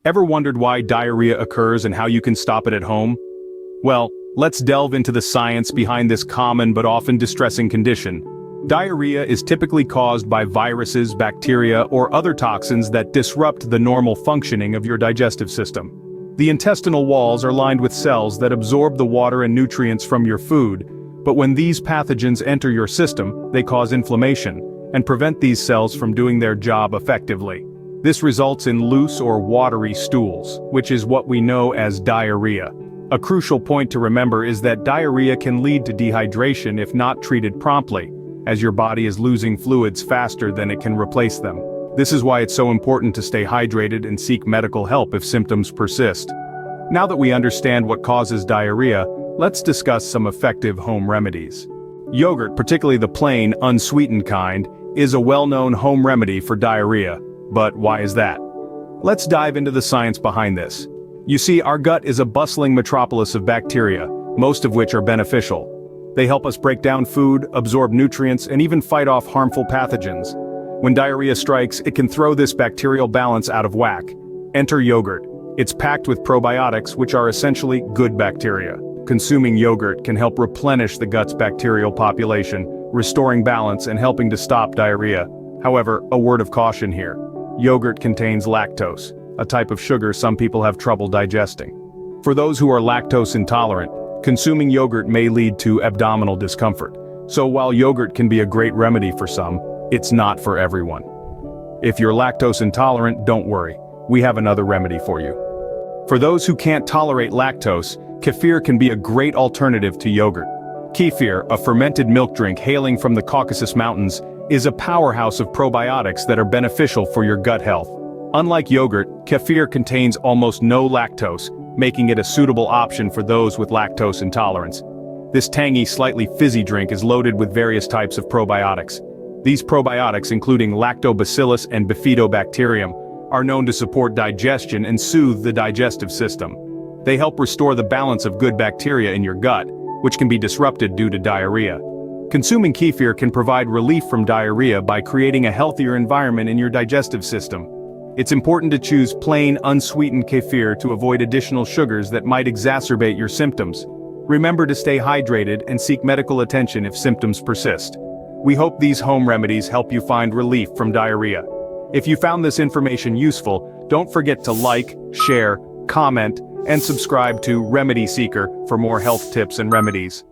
Ever wondered why diarrhea occurs and how you can stop it at home? Well, let's delve into the science behind this common but often distressing condition. Diarrhea is typically caused by viruses, bacteria, or other toxins that disrupt the normal functioning of your digestive system. The intestinal walls are lined with cells that absorb the water and nutrients from your food, but when these pathogens enter your system, they cause inflammation and prevent these cells from doing their job effectively. This results in loose or watery stools, which is what we know as diarrhea. A crucial point to remember is that diarrhea can lead to dehydration if not treated promptly, as your body is losing fluids faster than it can replace them. This is why it's so important to stay hydrated and seek medical help if symptoms persist. Now that we understand what causes diarrhea, let's discuss some effective home remedies. Yogurt, particularly the plain, unsweetened kind, is a well-known home remedy for diarrhea. But why is that? Let's dive into the science behind this. You see, our gut is a bustling metropolis of bacteria, most of which are beneficial. They help us break down food, absorb nutrients, and even fight off harmful pathogens. When diarrhea strikes, it can throw this bacterial balance out of whack. Enter yogurt. It's packed with probiotics, which are essentially good bacteria. Consuming yogurt can help replenish the gut's bacterial population, restoring balance and helping to stop diarrhea. However, a word of caution here. Yogurt contains lactose, a type of sugar some people have trouble digesting. For those who are lactose intolerant, consuming yogurt may lead to abdominal discomfort. So while yogurt can be a great remedy for some, it's not for everyone. If you're lactose intolerant, don't worry. We have another remedy for you. For those who can't tolerate lactose, kefir can be a great alternative to yogurt. Kefir, a fermented milk drink hailing from the Caucasus Mountains, is a powerhouse of probiotics that are beneficial for your gut health. Unlike yogurt, kefir contains almost no lactose, making it a suitable option for those with lactose intolerance. This tangy, slightly fizzy drink is loaded with various types of probiotics. These probiotics, including lactobacillus and bifidobacterium, are known to support digestion and soothe the digestive system. They help restore the balance of good bacteria in your gut, which can be disrupted due to diarrhea. Consuming kefir can provide relief from diarrhea by creating a healthier environment in your digestive system. It's important to choose plain, unsweetened kefir to avoid additional sugars that might exacerbate your symptoms. Remember to stay hydrated and seek medical attention if symptoms persist. We hope these home remedies help you find relief from diarrhea. If you found this information useful, don't forget to like, share, comment, and subscribe to Remedy Seeker for more health tips and remedies.